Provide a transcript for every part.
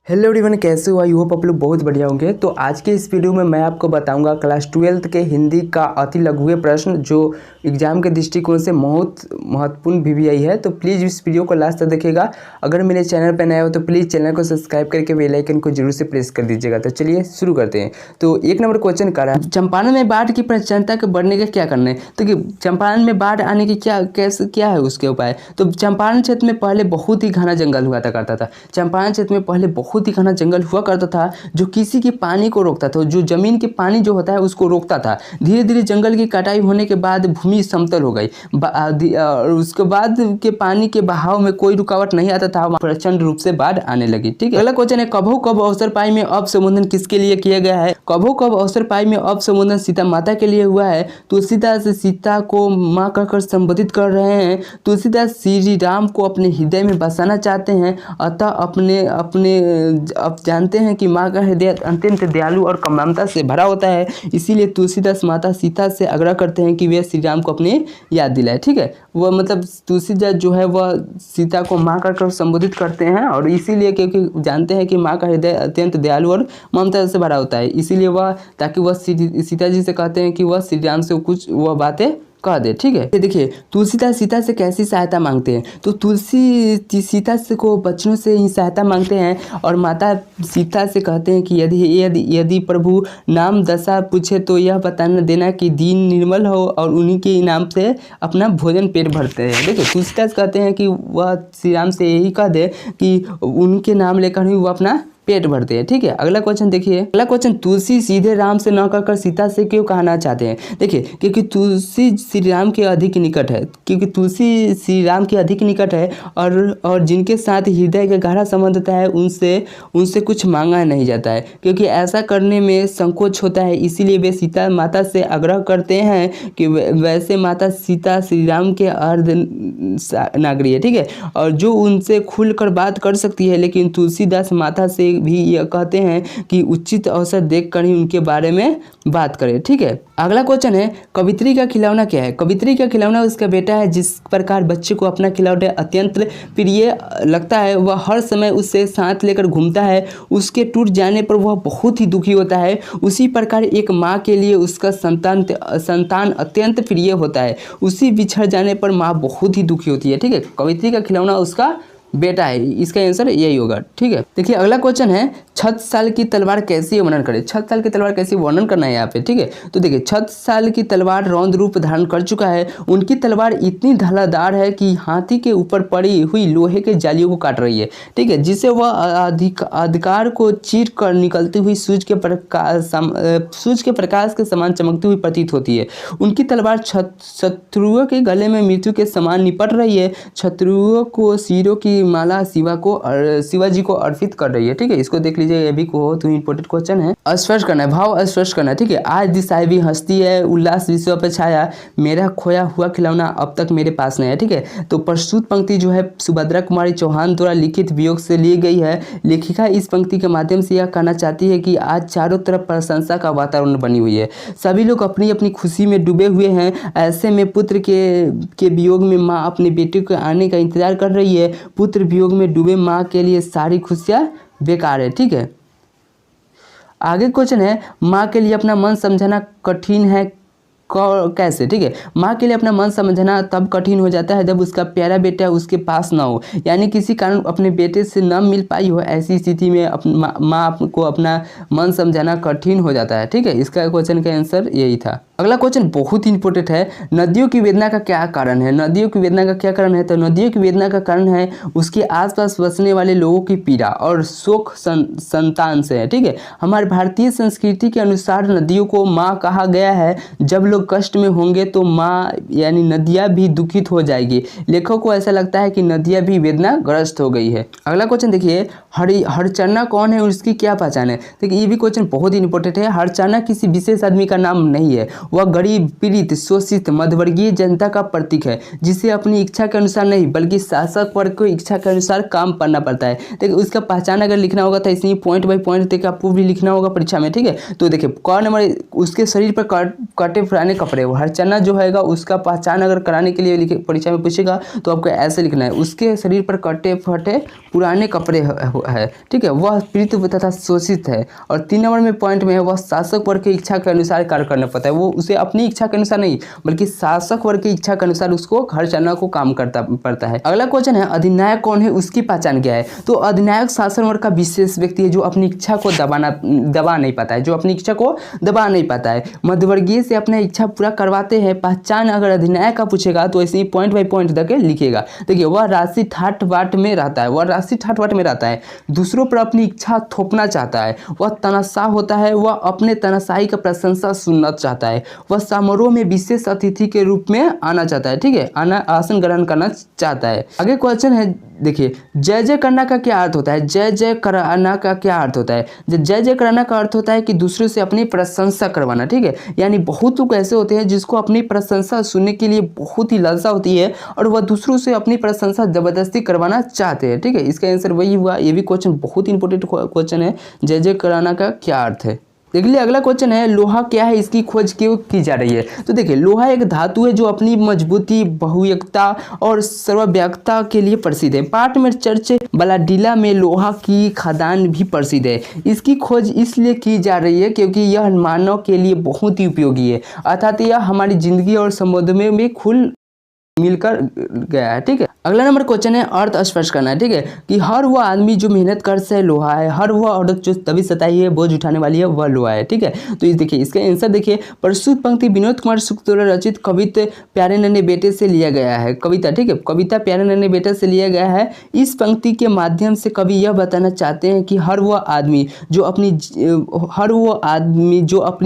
Hello everyone, कैसे हो? I hope आप लोग बहुत बढ़िया होंगे। तो आज के इस वीडियो में मैं आपको बताऊंगा क्लास 12th के हिंदी का अति लघु प्रश्न जो एग्जाम के दृष्टिकोण से बहुत महत्वपूर्ण VVI है। तो प्लीज़ इस वीडियो को लास्ट तक देखिएगा। अगर मेरे चैनल पर नए हो तो प्लीज़ चैनल को सब्सक्राइब करके बेल आइकन को जरूर से प्रेस कर दीजिएगा। तो चलिए शुरू करते हैं। तो 1 नंबर क्वेश्चन कर रहा है, चंपारण में बाढ़ की प्रचंडता के बढ़ने का क्या करना है? तो चंपारण में बाढ़ आने की क्या है उसके उपाय? तो चंपारण क्षेत्र में पहले बहुत ही घना जंगल हुआ करता था। चंपारण क्षेत्र में पहले बहुत ही घना जंगल हुआ करता था जो किसी के पानी को रोकता था, जो जमीन के पानी जो होता है उसको रोकता था। धीरे धीरे जंगल की कटाई होने के बाद भूमि समतल हो गई और उसके बाद के पानी के बहाव में कोई रुकावट नहीं आता था, प्रचंड रूप से बाढ़ आने लगी। ठीक है, अगला क्वेश्चन है, कभो कब अवसर पाई में अब संबोधन किसके लिए किया गया है? कभो कब अवसर पाई में अब संबोधन सीता माता के लिए हुआ है। तुलसीदास सीता को माँ कहकर संबोधित कर रहे हैं। तुलसीदास श्री राम को अपने हृदय में बसाना चाहते हैं, अतः अब जानते हैं कि माँ का हृदय अत्यंत दयालु और ममता से भरा होता है, इसीलिए तुलसीदास माता सीता से आग्रह करते हैं कि वे श्री राम को अपनी याद दिलाए। ठीक है, वह मतलब तुलसीदास जो है वह सीता को माँ कहकर संबोधित करते हैं और इसीलिए क्योंकि जानते हैं कि माँ का हृदय अत्यंत दयालु और ममता से भरा होता है, इसीलिए वह ताकि वह सीता जी से कहते हैं कि वह श्री राम से कुछ वह बातें कह दे। ठीक है, ये देखिए तुलसीदास सीता से कैसी सहायता मांगते हैं। तो तुलसी सीता से को बच्चों से ही सहायता मांगते हैं और माता सीता से कहते हैं कि यदि प्रभु नाम दशा पूछे तो यह बताना देना कि दीन निर्मल हो और उन्हीं के इनाम से अपना भोजन पेट भरते हैं। देखिए तुलसीदास कहते हैं कि वह श्री राम से यही कह दे कि उनके नाम लेकर ही वह अपना पेट भरते हैं। ठीक है, अगला क्वेश्चन देखिए। अगला क्वेश्चन, तुलसी सीधे राम से न कहकर सीता से क्यों कहना चाहते हैं? देखिए क्योंकि तुलसी श्री राम के अधिक निकट है, क्योंकि तुलसी श्री राम के अधिक निकट है और जिनके साथ हृदय का गहरा संबंध होता है उनसे कुछ मांगा नहीं जाता है, क्योंकि ऐसा करने में संकोच होता है, इसीलिए वे सीता माता से आग्रह करते हैं कि वैसे माता सीता श्री राम के अर्ध नागरी है। ठीक है, और जो उनसे खुलकर बात कर सकती है, लेकिन तुलसीदास माता से भी यह कहते हैं कि उचित अवसर देखकर ही उनके बारे में बात करें। ठीक है, अगला क्वेश्चन है, कवित्री का खिलौना क्या है? कवित्री का खिलौना उसका बेटा है। जिस प्रकार बच्चे को अपना खिलौना अत्यंत प्रिय लगता है, वह हर समय उससे साथ लेकर घूमता है, उसके टूट जाने पर वह बहुत ही दुखी होता है, उसी प्रकार एक माँ के लिए उसका संतान अत्यंत प्रिय होता है, उसी बिछड़ जाने पर माँ बहुत ही दुखी होती है। ठीक है, कवित्री का खिलौना उसका बेटा है, इसका आंसर यही होगा। ठीक है, देखिए अगला क्वेश्चन है, 6 की तलवार कैसी वर्णन करें? 6 की तलवार कैसी वर्णन करना है यहाँ पे? ठीक है, तो देखिए 6 की तलवार रौद्र रूप धारण कर चुका है। उनकी तलवार इतनी धारदार है कि हाथी के ऊपर पड़ी हुई लोहे के जालियों को काट रही है। ठीक है, जिससे वह अधिकार को चीर कर निकलती हुई सूर्य के प्रकाश के समान चमकती हुई प्रतीत होती है। उनकी तलवार शत्रुओं के गले में मृत्यु के समान निपट रही है। शत्रुओं को सिरों की माला शिवाजी को अर्पित कर रही है। ठीक है, इसको देख लीजिए, ये भी बहुत ही इंपॉर्टेंट क्वेश्चन है। स्पष्ट करना है, भाव स्पष्ट करना है। ठीक है, आज दिशाएं भी हंसती है, उल्लास विश्व पर छाया, मेरा खोया हुआ खिलौना अब तक मेरे पास नहीं है। ठीक है, तो प्रस्तुत पंक्ति जो है सुभद्रा कुमारी चौहान द्वारा लिखित वियोग से ली गई है। लेखिका इस पंक्ति के माध्यम से यह कहना चाहती है कि आज चारों तरफ प्रशंसा का वातावरण बनी हुई है, सभी लोग अपनी अपनी खुशी में डूबे हुए हैं। ऐसे में पुत्र के वियोग में माँ अपने बेटे के आने का इंतजार कर रही है। पुत्र वियोग में डूबे माँ के लिए सारी खुशियाँ बेकार है। ठीक है, आगे क्वेश्चन है, माँ के लिए अपना मन समझाना कठिन है कैसे? ठीक है, माँ के लिए अपना मन समझना तब कठिन हो जाता है जब उसका प्यारा बेटा उसके पास ना हो, यानी किसी कारण अपने बेटे से न मिल पाई हो। ऐसी स्थिति में माँ को अपना मन समझाना कठिन हो जाता है। ठीक है, इसका क्वेश्चन का आंसर यही था। अगला क्वेश्चन बहुत इंपॉर्टेंट है, नदियों की वेदना का क्या कारण है? नदियों की वेदना का क्या कारण है? तो नदियों की वेदना का कारण है उसके आसपास बसने वाले लोगों की पीड़ा और शोक संतान से है। ठीक है, हमारे भारतीय संस्कृति के अनुसार नदियों को माँ कहा गया है। जब लोग कष्ट में होंगे तो माँ यानी नदियाँ भी दुखित हो जाएगी। लेखक को ऐसा लगता है कि नदियाँ भी वेदनाग्रस्त हो गई है। अगला क्वेश्चन देखिए, हरचन्ना कौन है और उसकी क्या पहचान है? देखिए ये भी क्वेश्चन बहुत इंपॉर्टेंट है। हरचन्ना किसी विशेष आदमी का नाम नहीं है, वह गरीब, पीड़ित, शोषित, मध्यवर्गीय जनता का प्रतीक है, जिसे अपनी इच्छा के अनुसार नहीं बल्कि शासक वर्ग को इच्छा के अनुसार काम करना पड़ता है। देखिए उसका पहचान अगर लिखना होगा तो इसलिए पॉइंट बाय पॉइंट देखिए आपको भी लिखना होगा परीक्षा में। ठीक है, तो देखिए क नंबर, उसके शरीर पर कटे पुराने पुराने कपड़े, हर चना जो हैगा उसका पहचान अगर कराने के लिए परीक्षा में पूछेगा तो आपको ऐसे लिखना है, उसके शरीर पर कटे फटे पुराने कपड़े है, ठीक है, वह पीड़ित तथा शोषित है। और 3 नंबर में पॉइंट में है, वह शासक वर्ग की इच्छा के अनुसार कार्य करना पड़ता है, वो उसे अपनी इच्छा के अनुसार नहीं बल्कि शासक वर्ग की इच्छा के अनुसार उसको हर चना को काम करता पड़ता है। अगला क्वेश्चन है, अधिनायक कौन है, उसकी पहचान क्या है। तो अधिनायक शासन वर्ग का विशेष व्यक्ति है जो अपनी इच्छा को दबा नहीं पाता है, जो अपनी इच्छा को दबा नहीं पाता है, मध्यवर्गीय से अपना इच्छा पूरा करवाते हैं। पहचान अगर अधिनायक का पूछेगा तो ऐसे ही पॉइंट बाई पॉइंट करके लिखेगा। देखिए, वह राशि ठाट बाट में रहता है, वह राशि ठाट बाट में रहता है, दूसरों पर अपनी इच्छा थोपना चाहता है, वह तनाशाह होता है, वह अपने तनाशाही का प्रशंसा सुनना चाहता है, वह समारोह में विशेष अतिथि के रूप में आना चाहता है, ठीक है, आसन ग्रहण करना चाहता है। आगे क्वेश्चन है, देखिए, जय जय करना का क्या अर्थ होता है। जय जय कराना का क्या अर्थ होता है। जय जय कराना का अर्थ होता है कि दूसरों से अपनी प्रशंसा करवाना, ठीक है, यानी बहुत लोग ऐसे होते हैं जिसको अपनी प्रशंसा सुनने के लिए बहुत ही लालसा होती है और वह दूसरों से अपनी प्रशंसा जबरदस्ती करवाना चाहते हैं, ठीक है, इसका आंसर वही हुआ। ये भी क्वेश्चन बहुत इंपॉर्टेंट क्वेश्चन है, जय जय कराना का क्या अर्थ है। देख लीजिए, अगला क्वेश्चन है, लोहा क्या है, इसकी खोज क्यों की जा रही है। तो देखिए, लोहा एक धातु है जो अपनी मजबूती, बहुयकता और सर्वव्यापकता के लिए प्रसिद्ध है। पाट में चर्च बलाडीला में लोहा की खदान भी प्रसिद्ध है। इसकी खोज इसलिए की जा रही है क्योंकि यह मानव के लिए बहुत ही उपयोगी है, अर्थात यह हमारी जिंदगी और समुद्र में खुल मिलकर गया है, ठीक है। अगला नंबर क्वेश्चन है, अर्थ स्पष्ट करना है, ठीक है, कि हर वह आदमी जो मेहनत कर से लोहा है, हर वह औरत जो तभी सताई है, बोझ उठाने वाली है, वह लोहा है, ठीक है। तो इस देखिए, इसका आंसर देखिए, प्रस्तुत पंक्ति विनोद कुमार शुक्ल द्वारा रचित कविता प्यारे नन्हे बेटे से लिया गया है। कविता, ठीक है, कविता प्यारे नन्हे बेटे से लिया गया है। इस पंक्ति के माध्यम से कवि यह बताना चाहते हैं कि हर वह आदमी जो अपनी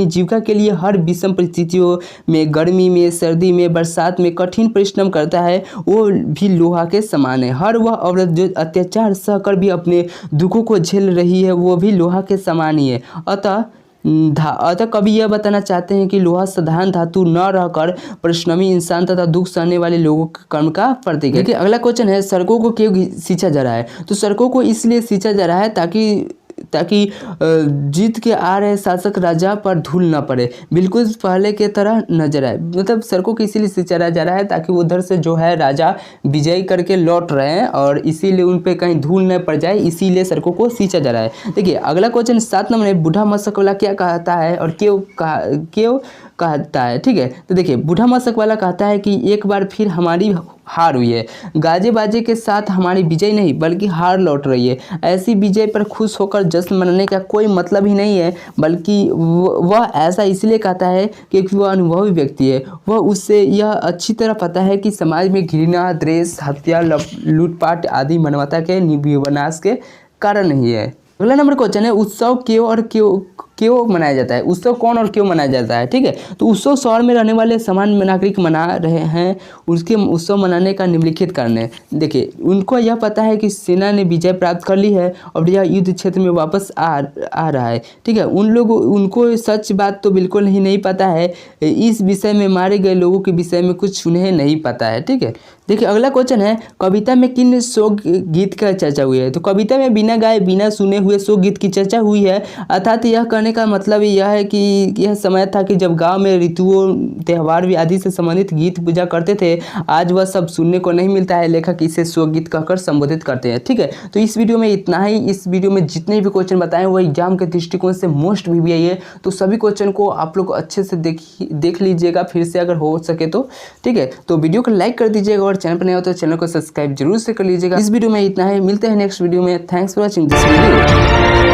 जीविका के लिए हर विषम परिस्थितियों में, गर्मी में, सर्दी में, बरसात में कठिन परिश्रम करता है, वो भी लोहा के समान है। हर वह औरत जो अत्याचार सहकर भी अपने दुखों को झेल रही है, वो भी लोहा के समान ही है। अतः कवि यह बताना चाहते हैं कि लोहा साधारण धातु न रहकर परिश्रमी इंसान तथा दुख सहने वाले लोगों के कर्म का प्रतीक है। देखिए, अगला क्वेश्चन है, सड़कों को क्यों सींचा जा रहा है। तो सड़कों को इसलिए सींचा जा रहा है ताकि जीत के आ रहे शासक राजा पर धूल न पड़े, बिल्कुल पहले के तरह नजर आए। मतलब सड़कों को इसीलिए सिंचा जा रहा है ताकि उधर से जो है राजा विजय करके लौट रहे हैं और इसीलिए उन पे कहीं धूल न पड़ जाए, इसीलिए सड़कों को सींचा जा रहा है। देखिए, अगला क्वेश्चन 7 नंबर है, बूढ़ा मशक वाला क्या कहता है और क्यों कहता है, ठीक है। तो देखिए, बूढ़ा मशक वाला कहता है कि एक बार फिर हमारी हार हुई है, गाजे बाजे के साथ हमारी विजय नहीं बल्कि हार लौट रही है। ऐसी विजय पर खुश होकर जश्न मनाने का कोई मतलब ही नहीं है, बल्कि वह ऐसा इसलिए कहता है क्योंकि वह अनुभवी व्यक्ति है। वह उससे यह अच्छी तरह पता है कि समाज में घृणा, द्वेष, हत्या, लूटपाट आदि मानवता के विनाश के कारण नहीं है। अगला नंबर क्वेश्चन है, उत्सव क्यों और क्यों मनाया जाता है। उत्सव कौन और क्यों मनाया जाता है, ठीक है। तो उत्सव शहर में रहने वाले सामान्य नागरिक मना रहे हैं, उसके उत्सव मनाने का निम्नलिखित कारण है। देखिए, उनको यह पता है कि सेना ने विजय प्राप्त कर ली है और यह युद्ध क्षेत्र में वापस आ रहा है, ठीक है। उनको सच बात तो बिल्कुल ही नहीं पता है, इस विषय में मारे गए लोगों के विषय में कुछ उन्हें नहीं पता है, ठीक है। देखिए, अगला क्वेश्चन है, कविता में किन शोक गीत का चर्चा हुई है। तो कविता में बिना गाए बिना सुने हुए शोक गीत की चर्चा हुई है, अर्थात यह कहने का मतलब यह है कि यह समय था कि जब गांव में ऋतुओं, त्यौहार भी आदि से संबंधित गीत पूजा करते थे। आज वह सब सुनने को नहीं मिलता है, लेखक इसे शोक गीत कहकर संबोधित करते हैं, ठीक है। तो इस वीडियो में इतना ही। इस वीडियो में जितने भी क्वेश्चन बताए वो एग्जाम के दृष्टिकोण से मोस्ट VVI है, तो सभी क्वेश्चन को आप लोग अच्छे से देख लीजिएगा फिर से अगर हो सके तो, ठीक है। तो वीडियो को लाइक कर दीजिएगा और चैनल पर नए हो तो चैनल को सब्सक्राइब जरूर से कर लीजिएगा। इस वीडियो में इतना है, मिलते हैं नेक्स्ट वीडियो में। Thanks for watching this video.